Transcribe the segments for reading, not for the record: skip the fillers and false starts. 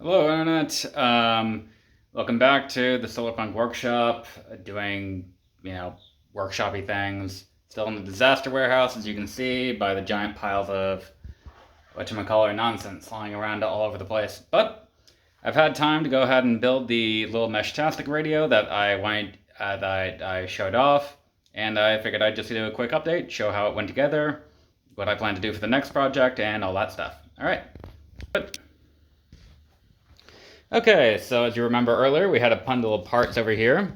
Hello, Internet. Welcome back to the Solarpunk workshop, doing, workshoppy things. Still in the disaster warehouse, as you can see, by the giant piles of whatchamacallit nonsense lying around all over the place. But I've had time to go ahead and build the little meshtastic radio that I showed off, and I figured I'd just do a quick update, show how it went together, what I plan to do for the next project, and all that stuff. All right. Good. Okay, so as you remember earlier, we had a bundle of parts over here.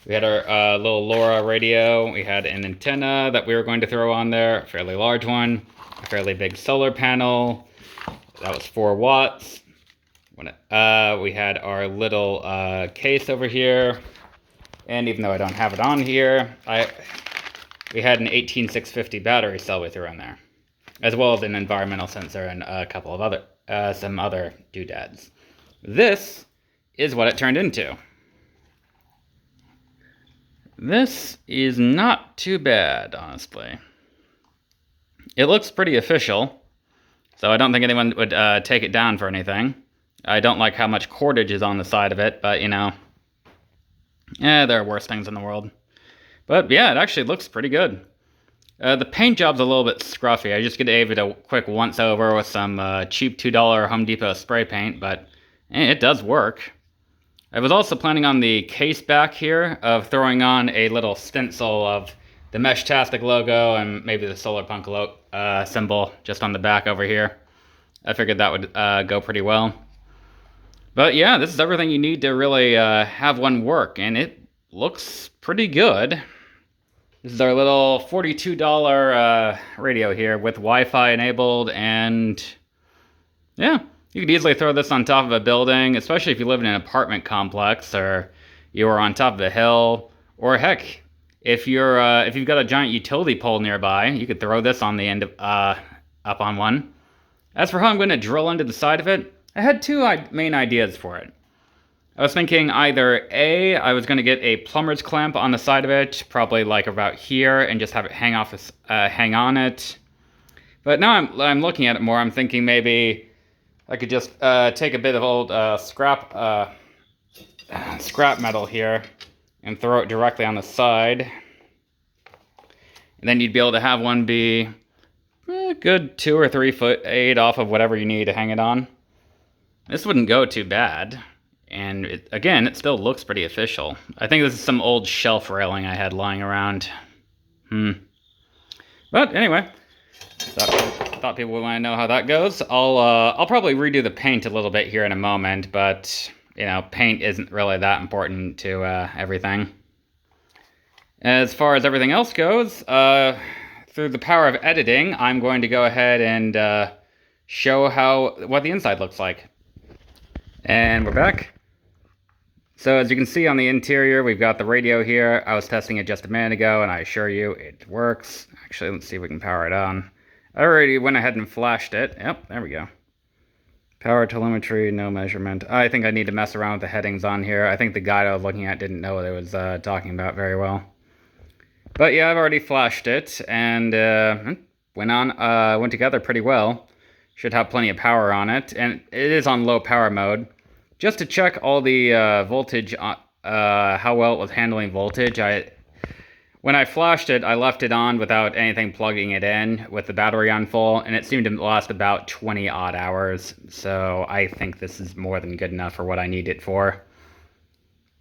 We had our little LoRa radio, we had an antenna that we were going to throw on there, a fairly large one, a fairly big solar panel, that was 4 watts. We had our little case over here, and even though I don't have it on here, we had an 18650 battery cell we threw in there, as well as an environmental sensor and a couple of some other doodads. This is what it turned into. This is not too bad, honestly. It looks pretty official, so I don't think anyone would take it down for anything. I don't like how much cordage is on the side of it, but there are worse things in the world. But yeah, it actually looks pretty good. The paint job's a little bit scruffy. I just gave it a quick once over with some cheap $2 Home Depot spray paint, but it does work. I was also planning on the case back here of throwing on a little stencil of the meshtastic logo and maybe the Solarpunk symbol just on the back over here. I figured that would go pretty well. But yeah, this is everything you need to really have one work, and it looks pretty good. This is our little $42 radio here with Wi-Fi enabled, and yeah. You could easily throw this on top of a building, especially if you live in an apartment complex or you are on top of a hill, or heck, if you've got a giant utility pole nearby, you could throw this on the end of up on one. As for how I'm going to drill into the side of it, I had two main ideas for it. I was thinking either A, I was going to get a plumber's clamp on the side of it, probably like about here, and just have it hang on it. But now I'm looking at it more. I'm thinking maybe I could just take a bit of old scrap metal here and throw it directly on the side. And then you'd be able to have one be a good 2 or 3 foot 8 off of whatever you need to hang it on. This wouldn't go too bad. And again, it still looks pretty official. I think this is some old shelf railing I had lying around. But anyway, thought people would want to know how that goes. I'll probably redo the paint a little bit here in a moment, but paint isn't really that important to everything. As far as everything else goes, through the power of editing, I'm going to go ahead and show what the inside looks like. And we're back. So as you can see on the interior, we've got the radio here. I was testing it just a minute ago, and I assure you it works. Actually, let's see if we can power it on. I already went ahead and flashed it. Yep, there we go. Power telemetry, no measurement. I think I need to mess around with the headings on here. I think the guide I was looking at didn't know what it was talking about very well. But yeah, I've already flashed it, and went together pretty well. Should have plenty of power on it, and it is on low power mode. Just to check all the voltage, how well it was handling voltage, when I flashed it, I left it on without anything plugging it in with the battery on full, and it seemed to last about 20 odd hours. So I think this is more than good enough for what I need it for.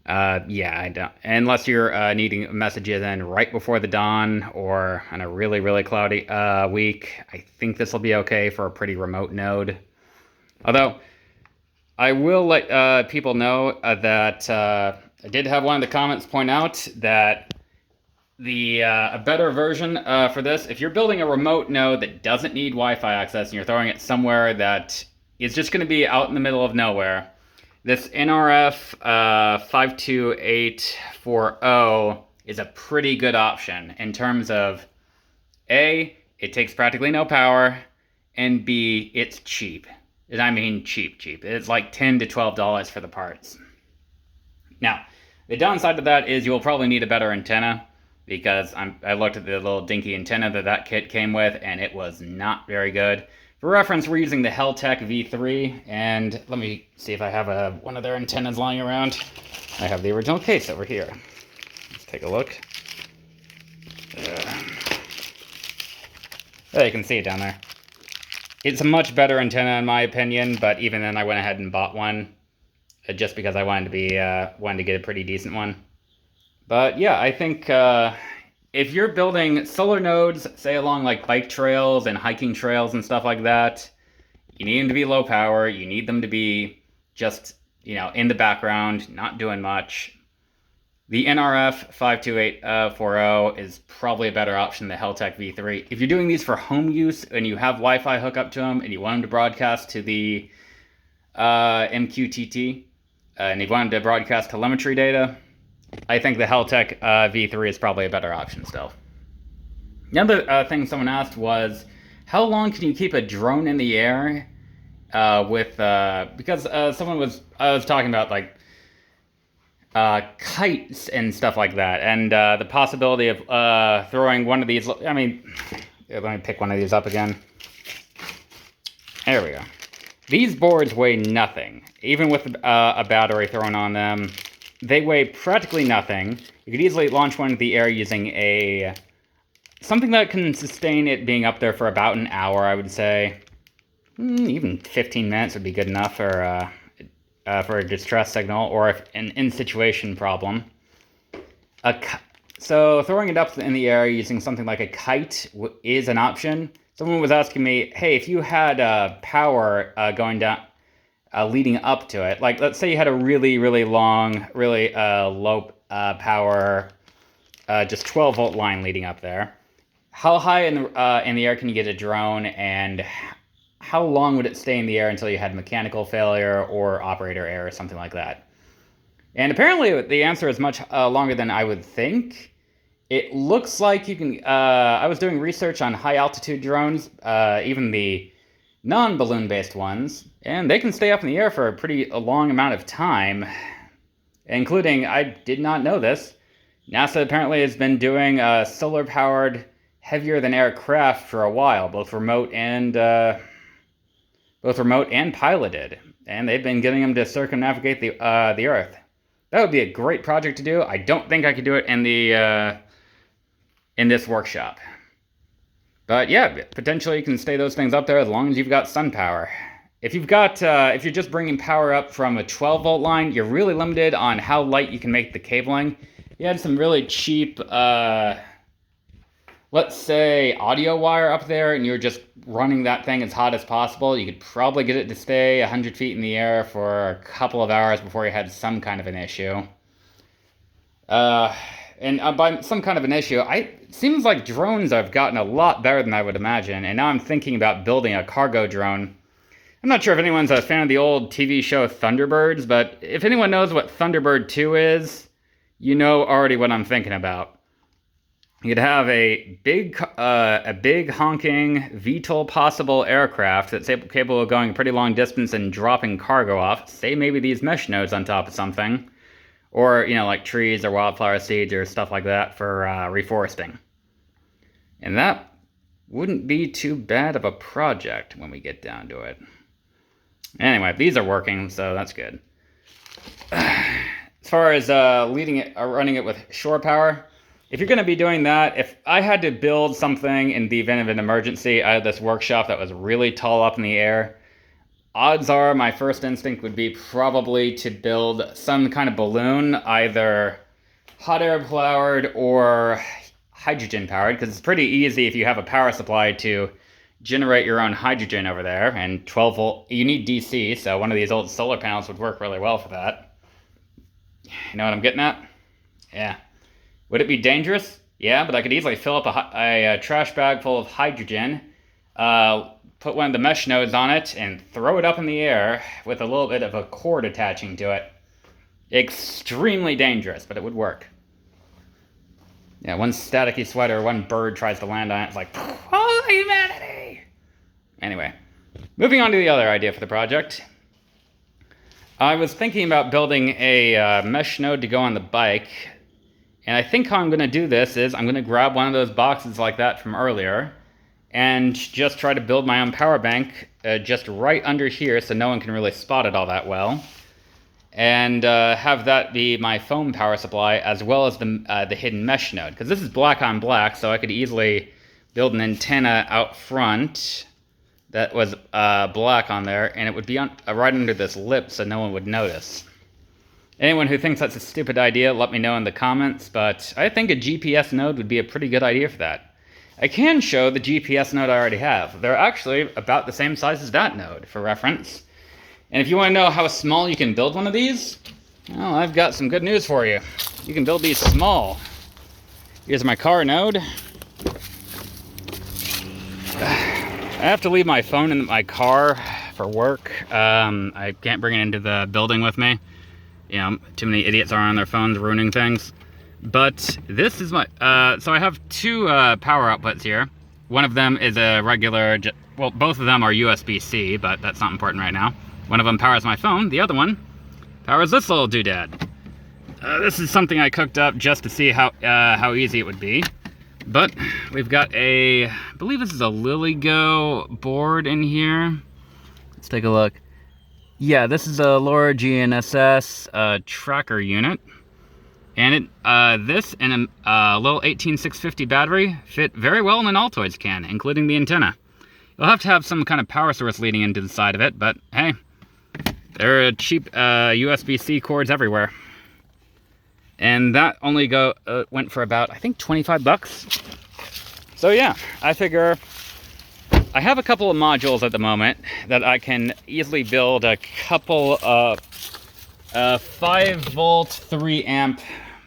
Yeah, I don't. Unless you're needing messages in right before the dawn or on a really, really cloudy week, I think this will be okay for a pretty remote node. Although, I will let people know that I did have one of the comments point out that a better version for this, if you're building a remote node that doesn't need Wi-Fi access and you're throwing it somewhere that is just going to be out in the middle of nowhere, this NRF 52840 is a pretty good option in terms of A, it takes practically no power, and B, it's cheap. And I mean cheap. It's like $10 to $12 for the parts. Now, the downside to that is you'll probably need a better antenna, because I looked at the little dinky antenna that kit came with, and it was not very good. For reference, we're using the Heltec V3, and let me see if I have one of their antennas lying around. I have the original case over here. Let's take a look. There, you can see it down there. It's a much better antenna in my opinion, but even then I went ahead and bought one just because I wanted to get a pretty decent one. But yeah, I think if you're building solar nodes, say along like bike trails and hiking trails and stuff like that, you need them to be low power. You need them to be just, in the background, not doing much. The NRF 52840 is probably a better option than the Heltec V3. If you're doing these for home use and you have Wi-Fi hookup to them and you want them to broadcast to the MQTT and you want them to broadcast telemetry data, I think the Heltec V3 is probably a better option still. Another thing someone asked was, how long can you keep a drone in the air because I was talking about like kites and stuff like that, and the possibility of throwing one of these. I mean, let me pick one of these up again. There we go. These boards weigh nothing, even with a battery thrown on them. They weigh practically nothing. You could easily launch one into the air using something that can sustain it being up there for about an hour, I would say. Even 15 minutes would be good enough for a distress signal or if an in-situation problem. So throwing it up in the air using something like a kite is an option. Someone was asking me, hey, if you had power going down, leading up to it, like let's say you had a really, really long, really low power, just 12-volt line leading up there. How high in the air can you get a drone, and how long would it stay in the air until you had mechanical failure or operator error or something like that? And apparently the answer is much longer than I would think. It looks like you can, I was doing research on high altitude drones, even the non-balloon based ones, and they can stay up in the air for a pretty long amount of time, including, I did not know this, NASA apparently has been doing solar powered heavier than air craft for a while, both remote and piloted, and they've been getting them to circumnavigate the Earth. That would be a great project to do. I don't think I could do it in this workshop. But yeah, potentially you can stay those things up there as long as you've got sun power. If you're just bringing power up from a 12-volt line, you're really limited on how light you can make the cabling. You had some really cheap, let's say, audio wire up there, and you're just running that thing as hot as possible, you could probably get it to stay 100 feet in the air for a couple of hours before you had some kind of an issue. And by some kind of an issue, it seems like drones have gotten a lot better than I would imagine, and now I'm thinking about building a cargo drone. I'm not sure if anyone's a fan of the old TV show Thunderbirds, but if anyone knows what Thunderbird 2 is, you know already what I'm thinking about. You'd have a big honking VTOL possible aircraft that's capable of going a pretty long distance and dropping cargo off, say maybe these mesh nodes on top of something, or, like trees or wildflower seeds or stuff like that for reforesting. And that wouldn't be too bad of a project when we get down to it. Anyway, these are working, so that's good. As far as running it with shore power, if you're going to be doing that, if I had to build something in the event of an emergency out of this workshop that was really tall up in the air, odds are my first instinct would be probably to build some kind of balloon, either hot air powered or hydrogen powered, because it's pretty easy if you have a power supply to generate your own hydrogen over there, and 12 volt, you need DC, so one of these old solar panels would work really well for that. You know what I'm getting at? Yeah. Would it be dangerous? Yeah, but I could easily fill up a trash bag full of hydrogen, put one of the mesh nodes on it, and throw it up in the air with a little bit of a cord attaching to it. Extremely dangerous, but it would work. Yeah, one staticky sweater, one bird tries to land on it, it's like, oh, humanity! Anyway, moving on to the other idea for the project. I was thinking about building a mesh node to go on the bike, and I think how I'm going to do this is I'm going to grab one of those boxes like that from earlier, and just try to build my own power bank just right under here so no one can really spot it all that well. And have that be my phone power supply as well as the hidden mesh node. Because this is black on black, so I could easily build an antenna out front that was black on there, and it would be right under this lip so no one would notice. Anyone who thinks that's a stupid idea, let me know in the comments, but I think a GPS node would be a pretty good idea for that. I can show the GPS node I already have. They're actually about the same size as that node, for reference. And if you want to know how small you can build one of these, well, I've got some good news for you. You can build these small. Here's my car node. I have to leave my phone in my car for work. I can't bring it into the building with me. You know, too many idiots are on their phones ruining things. But this is my, so I have two power outputs here. One of them is a regular, well, both of them are USB-C, but that's not important right now. One of them powers my phone, the other one powers this little doodad. This is something I cooked up just to see how easy it would be. But we've got I believe this is a LilyGo board in here. Let's take a look. Yeah, this is a LoRa GNSS tracker unit. And this and a little 18650 battery fit very well in an Altoids can, including the antenna. You'll have to have some kind of power source leading into the side of it, but hey, there are cheap USB-C cords everywhere. And that only went for about, I think, 25 bucks. So yeah, I figure I have a couple of modules at the moment that I can easily build a couple of 5-volt, 3-amp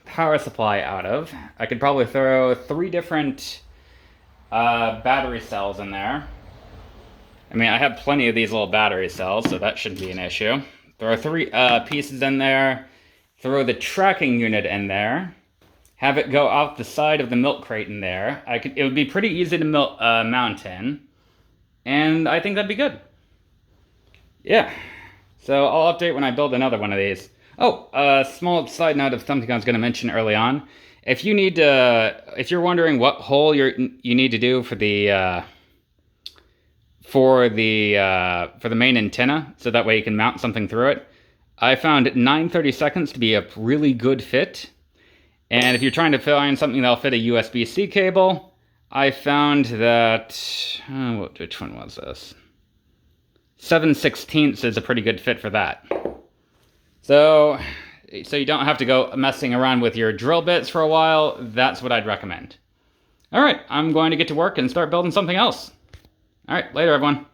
power supply out of. I could probably throw 3 different battery cells in there. I mean, I have plenty of these little battery cells, so that shouldn't be an issue. Throw 3 pieces in there. Throw the tracking unit in there, have it go out the side of the milk crate in there. It would be pretty easy to mount in, and I think that'd be good. Yeah, so I'll update when I build another one of these. Oh, small side note of something I was going to mention early on. If you need to, if you're wondering what hole you need to do for the main antenna, so that way you can mount something through it, I found 9/32 to be a really good fit. And if you're trying to find something that'll fit a USB-C cable, I found that, which one was this? 7/16 is a pretty good fit for that. So you don't have to go messing around with your drill bits for a while. That's what I'd recommend. All right, I'm going to get to work and start building something else. All right, later everyone.